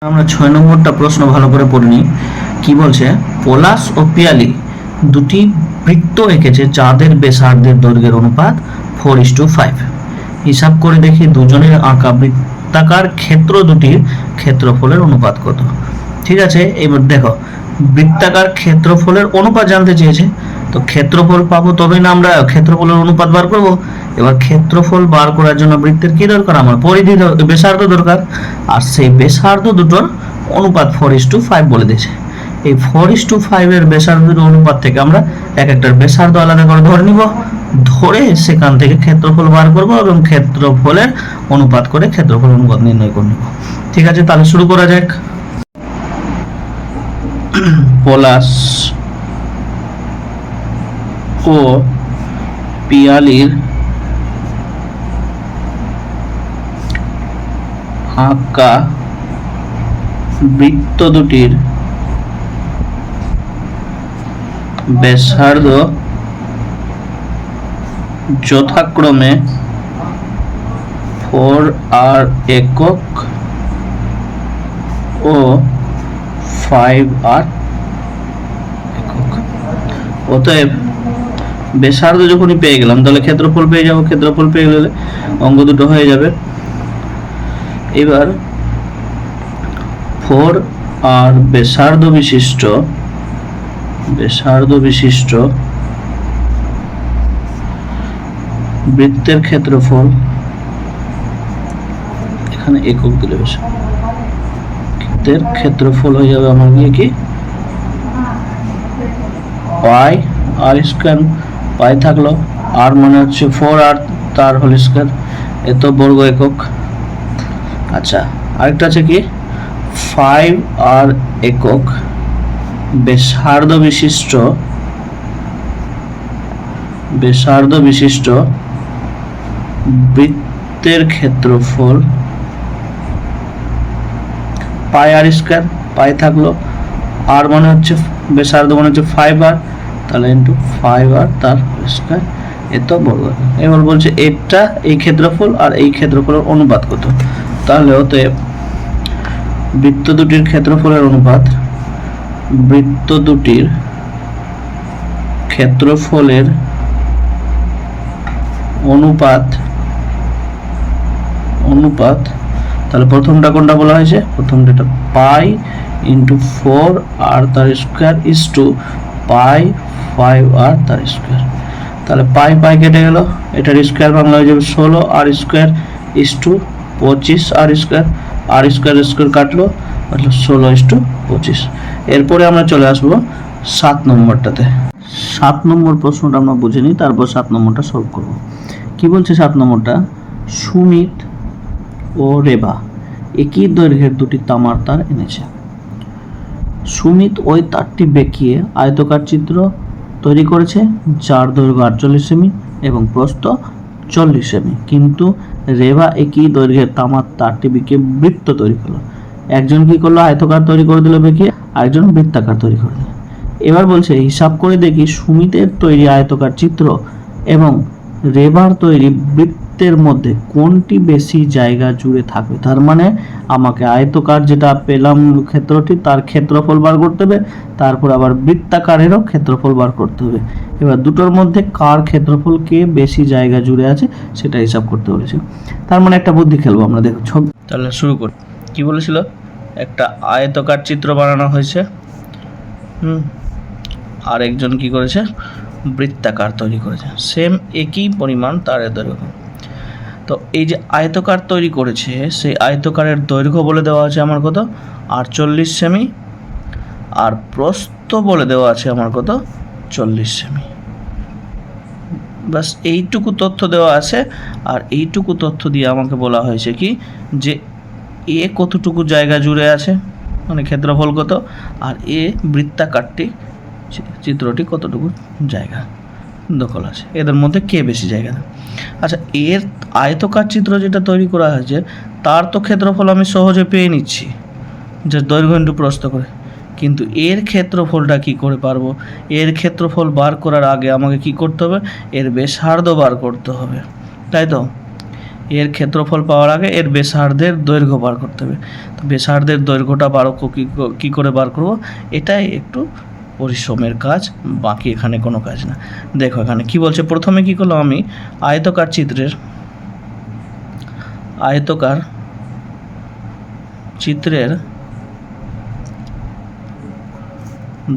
আমরা 6 নম্বরটা প্রশ্ন ভালো করে পড়ে নিই। কি বলছে? পলাশ ও পিয়ালি দুটি বৃত্ত এঁকেছে যাদের ব্যাসার্ধের দৈর্ঘ্যের অনুপাত 4:5। হিসাব করে দেখি দুজনের আঁকা বৃত্তাকার ক্ষেত্র দুটির ক্ষেত্রফলের অনুপাত কত। ঠিক আছে, এবার দেখো বৃত্তাকার ক্ষেত্রফলের অনুপাত জানতে চেয়েছে, তো ক্ষেত্রফল পাবো তবেই না আমরা ক্ষেত্রফলের অনুপাত বার করব। এবার ক্ষেত্রফল বার করার জন্য বৃত্তের কি দরকার? আমার পরিধি ব্যাসার্ধ দরকার, আর সেই ব্যাসার্ধ দুটোর অনুপাত 4:5 বলে দিয়েছে। এই 4:5 এর ব্যাসার্ধের অনুপাত থেকে আমরা এক একটার ব্যাসার্ধ আলাদা করে ধরে নিব, ধরে সেখান থেকে ক্ষেত্রফল বার করব এবং ক্ষেত্রফলের অনুপাত করে ক্ষেত্রফল অনুপাত নির্ণয় করে নিব। ঠিক আছে, তাহলে শুরু করা যাক। পলাশ ও পিয়ালির আঁকা বৃত্ত দুটির ব্যাসার্ধ যথাক্রমে 4r একক ও 5r একক। অতএব ব্যাসার্ধ যখনই পেয়ে গেলাম তাহলে ক্ষেত্রফল পেয়ে যাব, ক্ষেত্রফল পেয়ে গেলে অঙ্ক দুটো হয়ে যাবে। এবার 4r ব্যাসার্ধ বিশিষ্ট বৃত্তের ক্ষেত্রফল, এখানে একক দিলে বেশ, বৃত্তের ক্ষেত্রফল হয়ে যাবে আমার কি পাই আর স্কয়ার। পাই থাকলো, আর মানে হচ্ছে 4r তার হোল স্কয়ার, এত বর্গ একক। আচ্ছা, আরেকটা আছে কি 5r একক ব্যাসার্ধ বিশিষ্ট বৃত্তের ক্ষেত্রফল পাই আর স্কয়ার। পাই থাকলো, আর মানে হচ্ছে ব্যাসার্ধ মানে হচ্ছে 5r, তাহলে ইন্টু 5r তার স্কয়ার, এত বর্গ। এবার বলছে এটা এই ক্ষেত্রফল আর এই ক্ষেত্রফলের অনুপাত কত। তাহলে অতএব বৃত্ত দুটির ক্ষেত্রফলের অনুপাত, বৃত্ত দুটির ক্ষেত্রফলের অনুপাত তাহলে প্রথমটা কোনটা বলা হয়েছে? প্রথমটা পাই ইন্টু 4r তার square is to pi 5r তার স্কয়ার। তাহলে পাই পাই কেটে গেল, এটার স্কয়ার বাংলা হয়ে যাবে 16r square is to 25r square. R square কাটলো, 16:25। এরপরে আমরা চলে আসবো 7 নম্বরটাতে। 7 নম্বর প্রশ্নটা আমরা বুঝে নিই, তারপর 7 নম্বরটা সলভ করব। কি বলছে 7 নম্বরটা? সুমিত ও রেবা একই দৈর্ঘ্যের দুটি তামার তার এনেছে। সুমিত ওই তারটি বেঁকিয়ে আয়তকার চিত্র তৈরি করেছে, যার দৈর্ঘ্য 48 সেমি এবং প্রস্থ 40 সেমি, কিন্তু রেবা একই দৈর্ঘ্যের তামার তারটি বেঁকিয়ে বৃত্ত তৈরি করলো। একজন কি করলো? আয়তকার তৈরি করে দিল বেঁকিয়ে, আরেকজন বৃত্তাকার তৈরি করে দিল। এবার বলছে হিসাব করে দেখি সুমিতের তৈরি আয়তকার চিত্র এবং রেবার তৈরি বৃত্তের মধ্যে কোনটি বেশি জায়গা জুড়ে থাকবে। তার মানে আমাকে আয়তকার যেটা পেলাম ক্ষেত্রটি তার ক্ষেত্রফল বার করতে হবে, তারপর আবার বৃত্তাকারেরও ক্ষেত্রফল বার করতে হবে। এবার দুটোর মধ্যে কার ক্ষেত্রফল কে বেশি জায়গা জুড়ে আছে সেটা হিসাব করতে বলেছে। তার মানে একটা বুদ্ধি খেলবো আমরা, দেখো ছবি। তাহলে শুরু করি। কি বলেছিল? একটা আয়তকার চিত্র বানানো হয়েছে, আর একজন কি করেছে? বৃত্তাকার তৈরি করেছে, সেম একই পরিমাণ তারের দৈর্ঘ্য। তো এই যে আয়তকার তৈরি করেছে, সেই আয়তকারের দৈর্ঘ্য বলে দেওয়া আছে আমার কত? 48 সেমি, আর প্রস্থ বলে দেওয়া আছে আমার কত? 40 সেমি। বাস এইটুকু তথ্য দেওয়া আছে, আর এইটুকু তথ্য দিয়ে আমাকে বলা হয়েছে কি যে এ কতটুকু জায়গা জুড়ে আছে, মানে ক্ষেত্রফল কত, আর এ বৃত্তাকারটি চিত্রটি কতটুকু জায়গা দখল আছে, এদের মধ্যে কে বেশি জায়গা দেয়। আচ্ছা, এর আয়তকার চিত্র যেটা তৈরি করা হয়েছে তার তো ক্ষেত্রফল আমি সহজে পেয়ে নিচ্ছি, যে দৈর্ঘ্য ইন্টু প্রস্থ করে, কিন্তু এর ক্ষেত্রফলটা কি করে পারবো? এর ক্ষেত্রফল বার করার আগে আমাকে কি করতে হবে? এর ব্যাসার্ধ বার করতে হবে, তাই তো। এর ক্ষেত্রফল পাওয়ার আগে এর ব্যাসার্ধের দৈর্ঘ্য বার করতে হবে। তো ব্যাসার্ধের দৈর্ঘ্যটা কী করে বার করব, এটাই একটু পরিশ্রমের কাজ, বাকি এখানে কোনো কাজ না। দেখো এখানে কি বলছে, প্রথমে কি করলাম আমি আয়তকার চিত্রের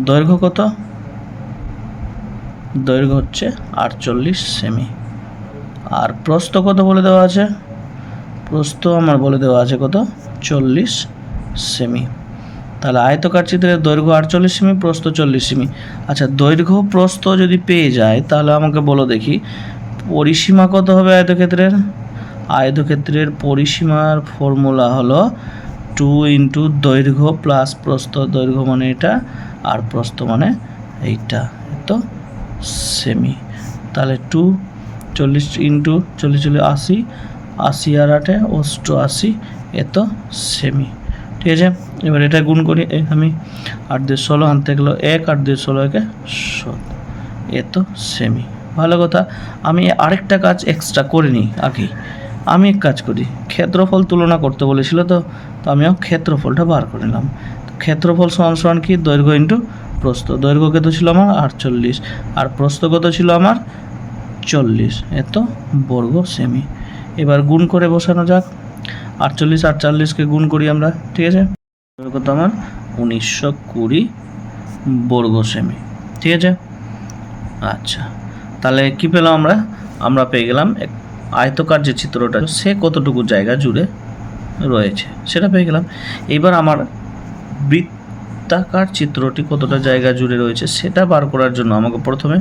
দৈর্ঘ্য কত, দৈর্ঘ্য হচ্ছে 48 সেমি, আর প্রস্থ কত বলে দেওয়া আছে, প্রস্থ আমার বলে দেওয়া আছে কত 40 সেমি। তাহলে আয়তকার চিত্রের দৈর্ঘ্য 48 সেমি, প্রস্থ 40 সেমি। আচ্ছা, দৈর্ঘ্য প্রস্থ যদি পেয়ে যায় তাহলে আমাকে বলো দেখি পরিসীমা কত হবে আয়তক্ষেত্রের। আয়তক্ষেত্রের পরিসীমার ফর্মুলা হলো 2 ইন্টু দৈর্ঘ্য প্লাস প্রস্থ, দৈর্ঘ্য মানে এটা আর প্রস্থ মানে এইটা, এত সেমি। তাহলে 240 ইন্টু 40 80, 80 আর 8 88, এত সেমি। ঠিক আছে, এবার এটা গুণ করি, আমি 8 দিয়ে 16 আনতে গেলো 1, 8 দিয়ে 16 একে 7, এত সেমি। ভালো কথা, আমি আরেকটা কাজ এক্সট্রা করে নিই আগেই। আমি এক কাজ করি, ক্ষেত্রফল তুলনা করতে বলেছিল, তো আমিও ক্ষেত্রফলটা বার করে নিলাম। ক্ষেত্রফল সমান কি, দৈর্ঘ্য ইন্টু প্রস্থ। দৈর্ঘ্য কত ছিল আমার 48, আর প্রস্থ কত ছিল আমার 40, এত বর্গ সেমি। এবার গুণ করে বসানো যাক, 48 আর 40কে গুণ করি আমরা। ঠিক আছে, কত আমার 1920 বর্গ সেমি। ঠিক আছে, আচ্ছা তাহলে কি পেলাম আমরা পেয়ে গেলাম আয়তকার যে চিত্রটা সে কতটুকু জায়গা জুড়ে রয়েছে সেটা পেয়ে গেলাম। এবার আমার বৃত্তাকার চিত্রটি কতটা জায়গা জুড়ে রয়েছে সেটা বার করার জন্য আমাকে প্রথমে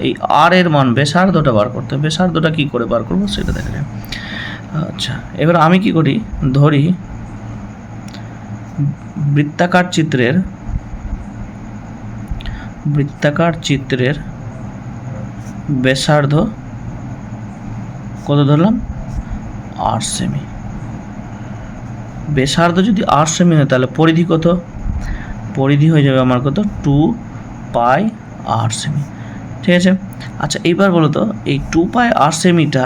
এই আর এর মান ব্যাসার্ধটা বার করতে হবে। ব্যাসার্ধটা কী করে বার করবো সেটা দেখা যায়। আচ্ছা, এবার আমি কি করি, ধরি বৃত্তাকার চিত্রের ব্যাসার্ধ কত ধরলাম 8 সেমি। ব্যাসার্ধ যদি 8 সেমি হয় তাহলে পরিধি কত, পরিধি হয়ে যাবে আমার কত 2 পাই 8 সেমি। ঠিক আছে, আচ্ছা এইবার বলো তো এই 2 পাই 8 সেমিটা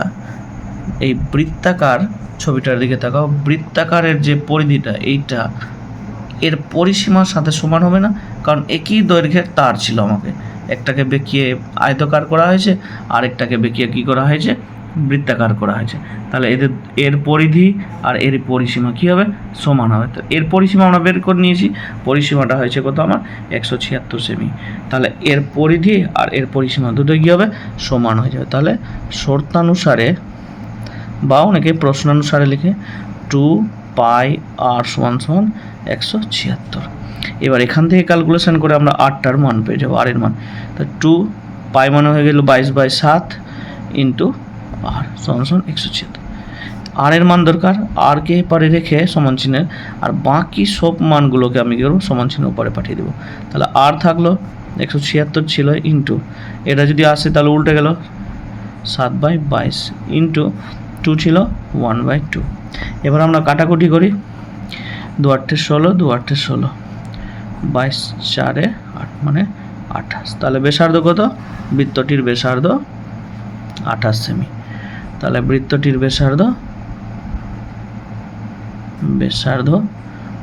এই বৃত্তাকার ছবিটার দিকে তাকাও, বৃত্তাকারের যে পরিধিটা এইটা এর পরিসীমার সাথে সমান হবে না, কারণ একই দৈর্ঘ্যের তার ছিল, আমাকে একটাকে বেঁকিয়ে আয়তকার করা হয়েছে, আরেকটাকে বেঁকিয়ে কী করা হয়েছে বৃত্তাকার করা হয়েছে। তাহলে এর পরিধি আর এর পরিসীমা কী হবে, সমান হবে। তো এর পরিসীমা আমরা বের করে নিয়েছি, পরিসীমাটা হয়েছে কত আমার 176 সেমি। তাহলে এর পরিধি আর এর পরিসীমা দুটোই কী হবে, সমান হয়ে যাবে। তাহলে শর্তানুসারে বা অনেকে প্রশ্নানুসারে লিখে 2 পাই আর সমান 176। এবার এখান থেকে ক্যালকুলেশন করে আমরা 8টার মান পেয়ে যাবো, আর এর মান। তো 2 পাই মানে হয়ে গেল 22/7 ইন্টু আর সমান 176। আর এর মান দরকার, আর কে পারে রেখে সমান চিহ্নের, আর বাকি সব মানগুলোকে আমি কী করবো সমান চিহ্ন পরে পাঠিয়ে দেবো। তাহলে আর থাকলো 176 ছিল ইন্টু এটা যদি আসে তাহলে উল্টে গেল 7/22 ইন্টু 2 ছিল 1/2। এবার আমরা কাটাকুটি করি, 2 8 16, 2 8 16, 22 4 8 মানে 28। তাহলে ব্যাসার্ধ কত, বৃত্তটির ব্যাসার্ধ 28 সেমি। তাহলে বৃত্তটির ব্যাসার্ধ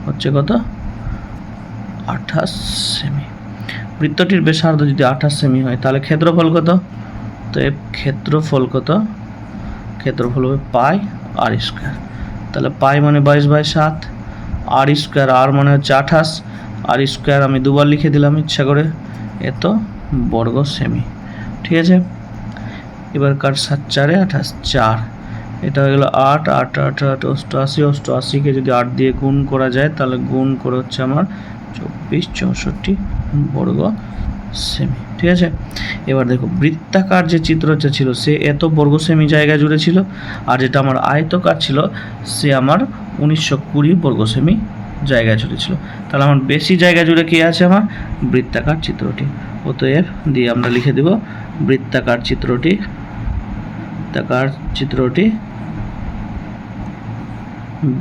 হচ্ছে কত 28 সেমি। বৃত্তটির ব্যাসার্ধ যদি 28 সেমি হয় তাহলে ক্ষেত্রফল কত, তো ক্ষেত্রফল হবে পাই আর স্কোয়ার। তাহলে পাই মানে 22/7, আর স্কোয়ার আর মানে হচ্ছে 28, আর স্কোয়ার আমি দুবার লিখে দিলাম ইচ্ছা করে, এত বর্গ সেমি। ঠিক আছে, এবার কার 7 4 28 4, এটা হয়ে গেল 8 8 8 8 88, 88কে যদি 8 দিয়ে গুণ করা যায় তাহলে গুণ করে হচ্ছে আমার 24 64 বর্গ সেমি। ঠিক আছে, এবার দেখো বৃত্তাকার যে চিত্রটা ছিল সে এত বর্গ সেমি জায়গা জুড়ে ছিল, আর যেটা আমার আয়তকার ছিল সে আমার 1920 বর্গ সেমি জায়গা জুড়ে ছিল। তাহলে আমার বেশি জায়গা জুড়ে কি আছে, আমার বৃত্তাকার চিত্রটি। অতএব দিয়ে আমরা লিখে দেব বৃত্তাকার চিত্রটি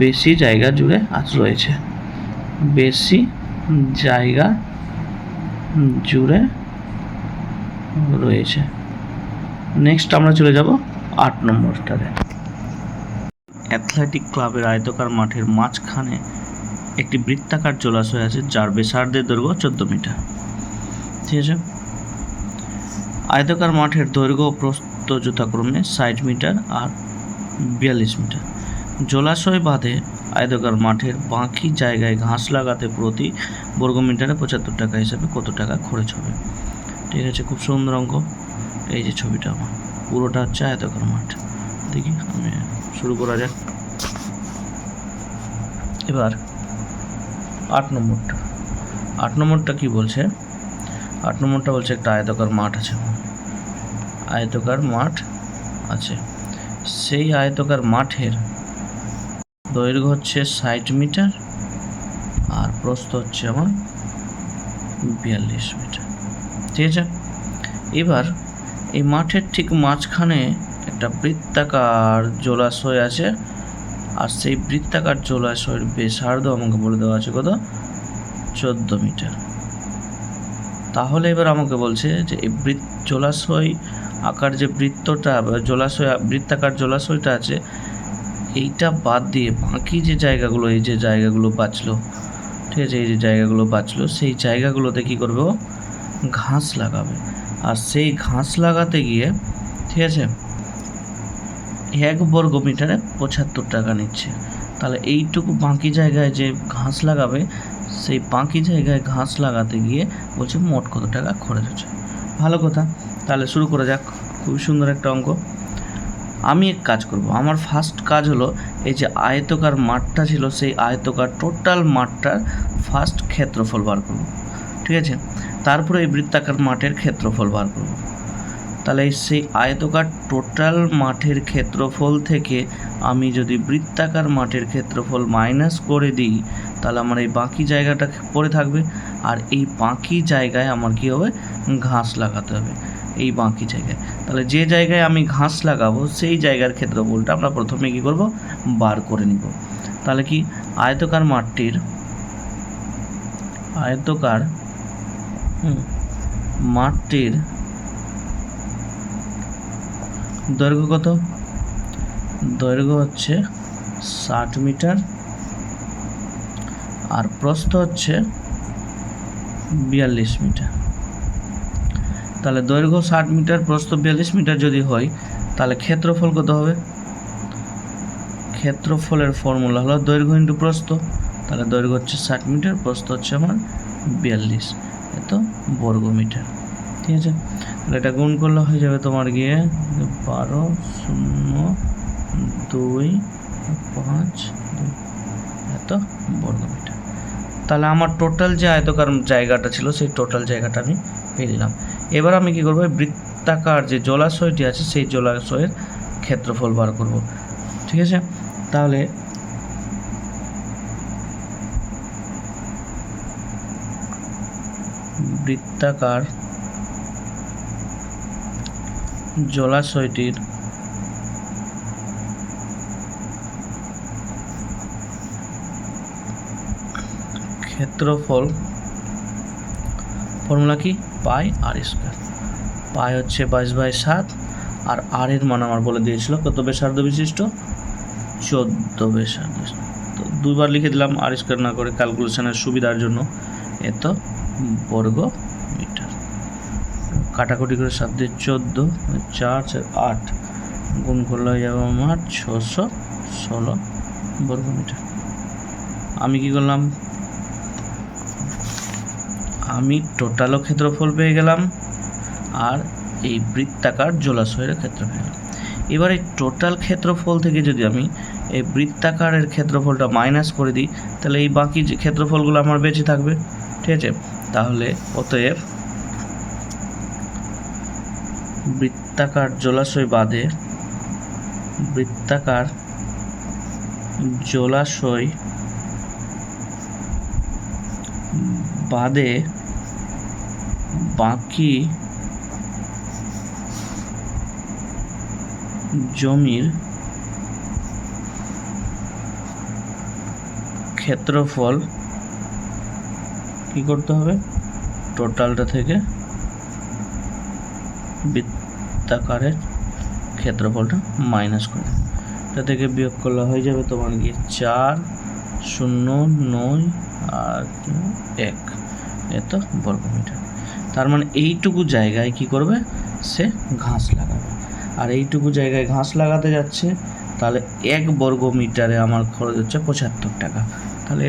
বেশি জায়গা জুড়ে রয়েছে, বেশি জায়গা জুড়ে রয়েছে। নেক্সট আমরা চলে যাব 8 নম্বরটাতে। অ্যাথলেটিক ক্লাবের আয়তকার মাঠের মাঝখানে একটি বৃত্তাকার জলাশয় আছে যার ব্যাসার্ধের দৈর্ঘ্য 14 মিটার। ঠিক আছে, আয়তকার মাঠের দৈর্ঘ্য ও প্রস্থ যথাক্রমে 60 মিটার আর 42 মিটার। জলাশয় বাঁধে আয়তকার মাঠের বাকি জায়গায় ঘাস লাগাতে প্রতি বর্গমিটারে 75 টাকা হিসাবে কত টাকা খরচ হবে? ঠিক আছে, খুব সুন্দর অঙ্ক। এই যে ছবিটা আমার পুরোটা হচ্ছে আয়তকার মাঠ। দেখি আমি শুরু করা যাক। এবার 8 নম্বরটা কি বলছে? 8 নম্বরটা বলছে একটা আয়তকার মাঠ আছে, আয়তকার মাঠ আছে, সেই আয়তকার মাঠের দৈর্ঘ্য হচ্ছে 60 মিটার আর প্রস্থ হচ্ছে আমার 42 মিটার। ঠিক আছে, এবার এই মাঠের ঠিক মাঝখানে একটা বৃত্তাকার জলাশয় আছে আর সেই বৃত্তাকার জলাশয়ের ব্যাসার্ধ আমাকে বলে দেওয়া আছে কত? 14 মিটার। তাহলে এবার আমাকে বলছে যে এই জলাশয় আকার যে বৃত্তটা বৃত্তাকার জলাশয়টা আছে এইটা বাদ দিয়ে বাকি যে জায়গাগুলো, এই যে জায়গাগুলো বাঁচলো, ঠিক আছে, এই যে জায়গাগুলো বাঁচলো সেই জায়গাগুলোতে কী করবে? ও ঘাস লাগাবে। আর সেই ঘাস লাগাতে গিয়ে, ঠিক আছে, 1 বর্গ মিটারে 75 টাকা নিচ্ছে। তাহলে এইটুকু বাকি জায়গায় যে ঘাস লাগাবে সেই বাকি জায়গায় ঘাস লাগাতে গিয়ে বলছে মোট কত টাকা খরচ হচ্ছে। ভালো কথা, তাহলে শুরু করা যাক। খুবই সুন্দর একটা অঙ্ক। আমি এক কাজ করব, আমার ফার্স্ট কাজ হলো এই যে আয়তকার মাঠটা ছিল সেই আয়তকার টোটাল মাঠটার ফার্স্ট ক্ষেত্রফল বার করব। ঠিক আছে, তারপরে এই বৃত্তাকার মাঠের ক্ষেত্রফল বার করব। তাহলে সেই আয়তকার টোটাল মাঠের ক্ষেত্রফল থেকে আমি যদি বৃত্তাকার মাঠের ক্ষেত্রফল মাইনাস করে দিই তাহলে আমার এই বাকি জায়গাটা পড়ে থাকবে। আর এই বাকি জায়গায় আমার কী হবে? ঘাস লাগাতে হবে এই বাকি জায়গায়। তাহলে যে জায়গায় আমি ঘাস লাগাবো সেই জায়গার ক্ষেত্রফলটা আমরা প্রথমে কী করব? বার করে নিব। তাহলে কি আয়তকার মাঠটির দৈর্ঘ্য কত? দৈর্ঘ্য হচ্ছে 60 মিটার আর প্রস্থ হচ্ছে 42 মিটার। তাহলে দৈর্ঘ্য 60 মিটার, প্রস্থ 42 মিটার যদি হয় তাহলে ক্ষেত্রফল কত হবে? ক্ষেত্রফলের ফর্মুলা হলো দৈর্ঘ্য ইন্টু প্রস্থ। তাহলে দৈর্ঘ্য হচ্ছে 60 মিটার, প্রস্থ হচ্ছে আমার 42, এত বর্গ মিটার। ঠিক আছে, তাহলে এটা গুণ করলে হয়ে যাবে তোমার গিয়ে 12, 0, 2, 5, এত বর্গ মিটার। তাহলে আমার টোটাল যে আয়তকার জায়গাটা ছিল সেই টোটাল জায়গাটা আমি পেয়ে নিলাম। এবার আমি কী করবো? বৃত্তাকার যে জলাশয়টি আছে সেই জলাশয়ের ক্ষেত্রফল বার করব। ঠিক আছে, তাহলে বৃত্তাকার জলাশয়টির ক্ষেত্রফল ফর্মুলা কি? পাই আর স্কোয়ার। পাই হচ্ছে 22/7 আর আর এর মান আমার বলে দিয়েছিল কত ব্যাসার্ধ বিশিষ্ট? 14 ব্যাসার্ধ। তো দুইবার লিখে দিলাম আর স্কোয়ার না করে ক্যালকুলেশনের সুবিধার জন্য। এত বর্গ মিটার। কাটাকুটি করে 7 দিয়ে 14, 4, 8 গুণ করলে হয়ে যাবে আমার 616 বর্গ মিটার। আমি কি করলাম? আমি টোটালও ক্ষেত্রফল পেয়ে গেলাম আর এই বৃত্তাকার জলাশয়ের ক্ষেত্রফল পেয়ে গেলাম। এবার এই টোটাল ক্ষেত্রফল থেকে যদি আমি এই বৃত্তাকারের ক্ষেত্রফলটা মাইনাস করে দিই তাহলে এই বাকি যে ক্ষেত্রফলগুলো আমার বেঁচে থাকবে। ঠিক আছে, তাহলে অতএব বৃত্তাকার জলাশয় বাদে বৃত্তাকার জলাশয় বাদে বাকি জমির ক্ষেত্রফল কি করতে হবে? টোটালটা থেকে বৃত্তাকারের ক্ষেত্রফলটা মাইনাস করে। এটা থেকে বিয়োগ করলে হয়ে যাবে তোমার গিয়ে 4, 0, 9 আর 1 এত বর্গমিটার। তার মানে এইটুকু জায়গায় কি করবে, সে ঘাস লাগাবে। আর এইটুকু জায়গায় ঘাস লাগাতে যাচ্ছে, তাহলে 1 বর্গমিটারে আমার খরচ হচ্ছে 75 টাকা। তাহলে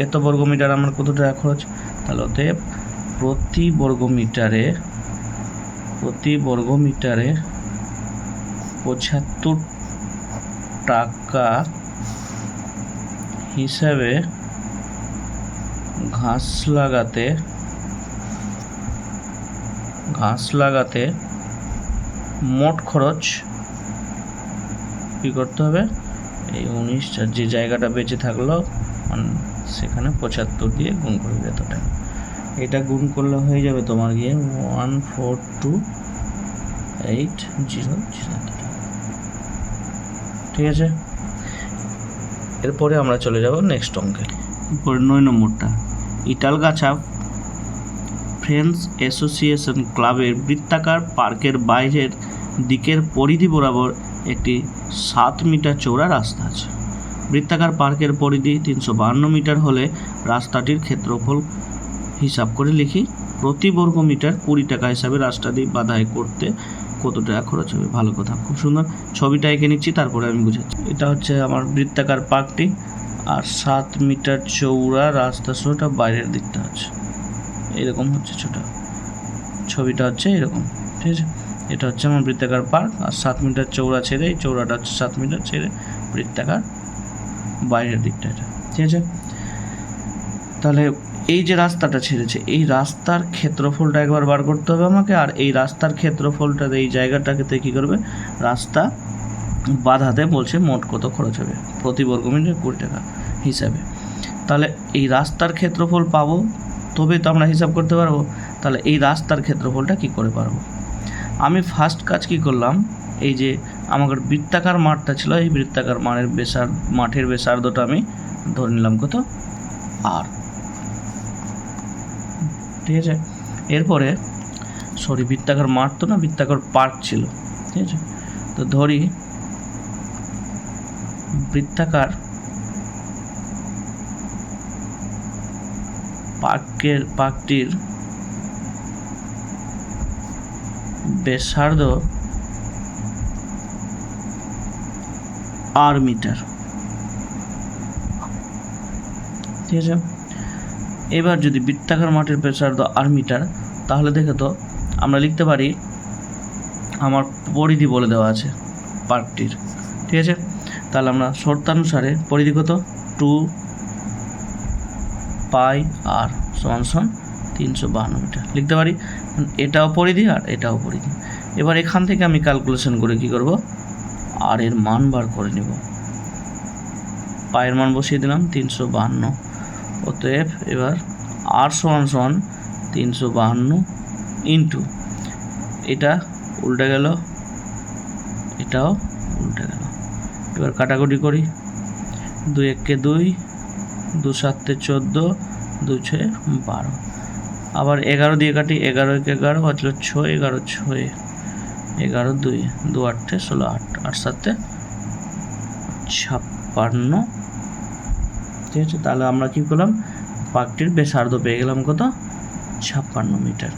এত বর্গমিটার আমার কত টাকা খরচ? তাহলে অতএব প্রতি বর্গমিটারে 75 টাকা হিসাবে ঘাস লাগাতে মোট খরচ কি করতে হবে, এই 19 যে জায়গাটা বেঁচে থাকলো সেখানে 75 দিয়ে গুণ করবে এত টাকা। এটা গুণ করলে হয়ে যাবে তোমার গিয়ে 142800। ঠিক আছে, এরপরে আমরা চলে যাব নেক্সট অঙ্কে। এরপরে 9 নম্বরটা, ইটালগাছা ফ্রেন্ডস অ্যাসোসিয়েশন ক্লাবের বৃত্তাকার পার্কের বাইরের দিকের পরিধি বরাবর একটি 7 মিটার চওড়া রাস্তা আছে। বৃত্তাকার পার্কের পরিধি 352 মিটার হলে রাস্তাটির ক্ষেত্রফল হিসাব করে লিখি। প্রতি বর্গ মিটার 20 টাকা হিসাবে রাস্তাটি বাধাই করতে কত টাকা খরচ হবে? ভালো কথা, খুব সুন্দর। ছবিটা এঁকে নিচ্ছি, তারপরে আমি বুঝাচ্ছি। এটা হচ্ছে আমার বৃত্তাকার পার্কটি, আর 7 মিটার চওড়া রাস্তা ছোটা বাইরের দিকটা আছে এরকম হচ্ছে ছোট, ছবিটা হচ্ছে এরকম। ঠিক আছে, এটা হচ্ছে আমার বৃত্তাকার পার্ক, আর 7 মিটার চওড়া ছেড়ে এই চওড়াটা হচ্ছে 7 মিটার ছেড়ে বৃত্তাকার বাইরের দিকটা এটা। ঠিক আছে, তাহলে এই যে রাস্তাটা ছেড়েছে এই রাস্তার ক্ষেত্রফলটা একবার বার করতে হবে আমাকে, আর এই রাস্তার ক্ষেত্রফলটা এই জায়গাটাকে কী করবে, রাস্তা বাধাতে বলছে মোট কত খরচ হবে প্রতি বর্গ মিটার 20 টাকা হিসাবে। তাহলে এই রাস্তার ক্ষেত্রফল পাবো তবে তো আমরা হিসাব করতে পারবো। তাহলে এই রাস্তার ক্ষেত্রফলটা কি করে পারবো? আমি ফার্স্ট কাজ কি করলাম, এই যে আমার বৃত্তাকার মাঠটা ছিল, এই বৃত্তাকার মাঠের ব্যাসার্ধটা আমি ধরে নিলাম কত, আর। ঠিক আছে, এরপরে বৃত্তাকার মাঠ তো না, বৃত্তাকার পার্ক ছিল। ঠিক আছে, তো ধরি বৃত্তাকার পার্কটির ব্যাসার্ধ 8 মিটার। ঠিক আছে, এবার যদি বৃত্তাকার মাঠের ব্যাসার্ধ 8 মিটার, তাহলে দেখো তো আমরা লিখতে পারি, আমার পরিধি বলে দেওয়া আছে পার্কটির। ঠিক আছে, তাহলে আমরা শর্তানুসারে পরিধি কত, 2 পাই আর সমান 352 মিটার লিখতে পারি। এটাও পরিধি আর এটাও পরিধি। এবার এখান থেকে আমি ক্যালকুলেশন করে কি করব, আর এর মান বার করে নিব। পায়ের মান বসিয়ে দিলাম 352। অতএব এবার আর সমান 352 ইন্টু এটা উল্টে গেল, এটাও উল্টে গেল। এবার কাটাকুটি করি, 2 1 2, 2 7 14, 2 6 12। আবার 11 দিয়ে কাটি, 11 1 11 হচ্ছিল 6, 11 6 11 2, 2 8 16 8, 8 7 56। ঠিক আছে, তাহলে আমরা কি করলাম, পার্কটির ব্যাসার্ধ পেয়ে গেলাম কত, 56 মিটার।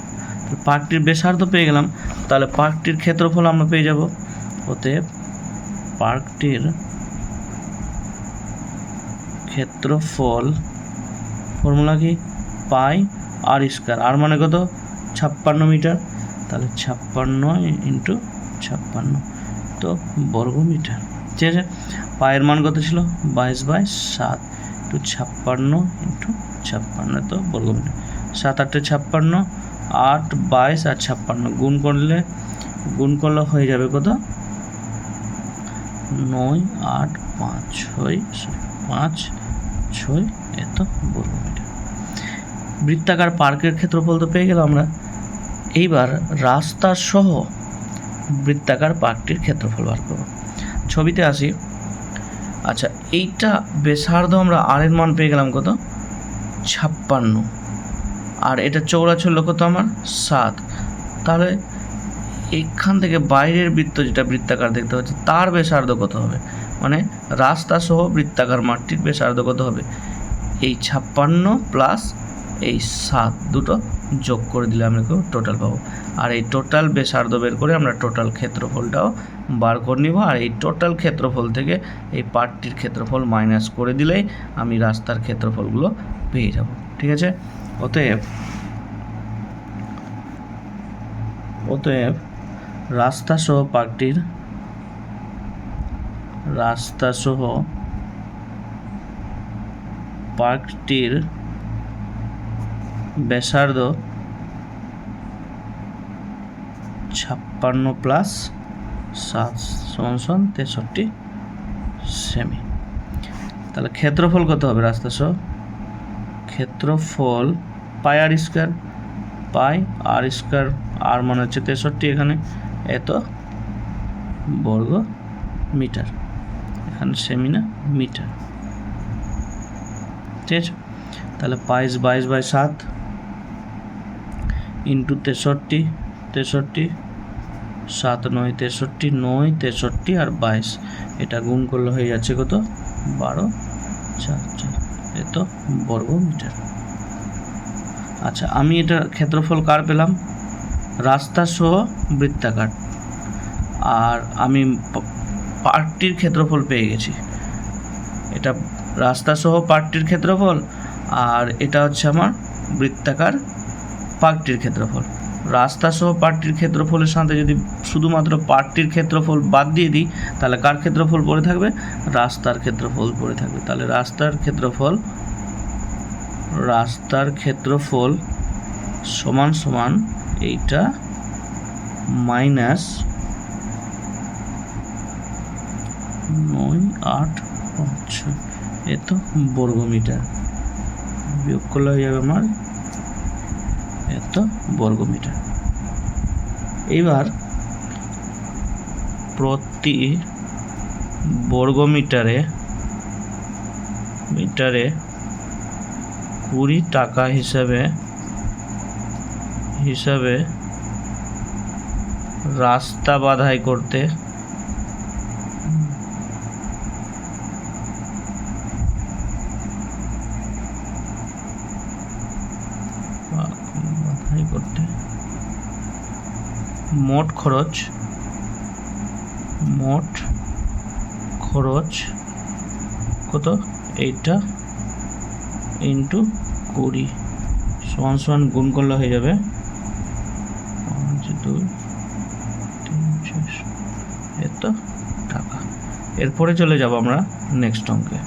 পার্কটির ব্যাসার্ধ পেয়ে গেলাম, তাহলে পার্কটির ক্ষেত্রফল আমরা পেয়ে যাব। অতএব পার্কটির ক্ষেত্রফল ফর্মুলা কি, পাই আর স্কয়ার, আর মানে কত 56 মিটার। তাহলে 56 ইন্টু 56 তো বর্গ মিটার। ঠিক আছে, পায়ের মান কত ছিল, 22/7 টু 56 ইন্টু 56 তো বর্গ মিটার। 7 8 56, 8 22 আর 56 গুণ করলে হয়ে যাবে কত, 9 8 5 6 এত বর্গ মিটার। বৃত্তাকার পার্কের ক্ষেত্রফল তো পেয়ে গেলাম আমরা। এইবার রাস্তা সহ বৃত্তাকার পার্কটির ক্ষেত্রফল বার করব। ছবিতে আসি। আচ্ছা, এইটা ব্যাসার্ধ আমরা আর এর মান পেয়ে গেলাম কত, 56, আর এটা চওড়া ছিল কত আমার 7। তাহলে এখান থেকে বাইরের বৃত্ত যেটা বৃত্তাকার দেখতে পাচ্ছি তার ব্যাসার্ধ কত হবে, মানে রাস্তা সহ বৃত্তাকার মাঠটির ব্যাসার্ধ কত হবে, এই 56 প্লাস এই 7 দুটো যোগ করে দিলে আমরা টোটাল পাবো। আর এই টোটাল ব্যাসার্ধ বের করে আমরা টোটাল ক্ষেত্রফলটাও বার করে নিব। আর এই টোটাল ক্ষেত্রফল থেকে এই পার্টটির ক্ষেত্রফল মাইনাস করে দিলেই আমি রাস্তার ক্ষেত্রফলগুলো পেয়ে যাব। ঠিক আছে, অতএব রাস্তা সহ পার্কটির ব্যাসার্ধ 56 প্লাস 7 সমান 63 সেমি। তাহলে ক্ষেত্রফল কত হবে রাস্তা সহ, ক্ষেত্রফল পাই আর স্কোয়ার, পাই আর স্কোয়ার, আর মানে হচ্ছে 63, এখানে এত বর্গ মিটার, এখানে সেমি না মিটার। ঠিক আছে, তাহলে 22/7 ইন্টু 63, 7 9 63, 9 63 আর 22, এটা গুণ করলে হয়ে যাচ্ছে কত, 12 4 4, এত বর্গ মিটার। আচ্ছা, আমি এটা ক্ষেত্রফল কার পেলাম, রাস্তা সহ বৃত্তাকার, আর আমি পার্কটির ক্ষেত্রফল পেয়ে গেছি। এটা রাস্তা সহ পার্কটির ক্ষেত্রফল, আর এটা হচ্ছে আমার বৃত্তাকার পার্কটির ক্ষেত্রফল। রাস্তা সহ পার্কটির ক্ষেত্রফলের সাথে যদি শুধুমাত্র পার্কটির ক্ষেত্রফল বাদ দিয়ে দিই, তাহলে কার ক্ষেত্রফল পড়ে থাকবে, রাস্তার ক্ষেত্রফল পড়ে থাকবে। তাহলে রাস্তার ক্ষেত্রফল সমান এইটা মাইনাস 9 8 5 এত বর্গ মিটার, বিয়োগ করলে হয়ে যাবে আমার এত বর্গ মিটার। এবার প্রতি বর্গ মিটারে 20 টাকা হিসাবে রাস্তা বাধাই করতে মোট খরচ কত, এইটা ইন্টু 20 সমান গুণ করলে হয়ে যাবে 2 3 4 এত টাকা। এরপরে চলে যাব আমরা নেক্সট অঙ্কে।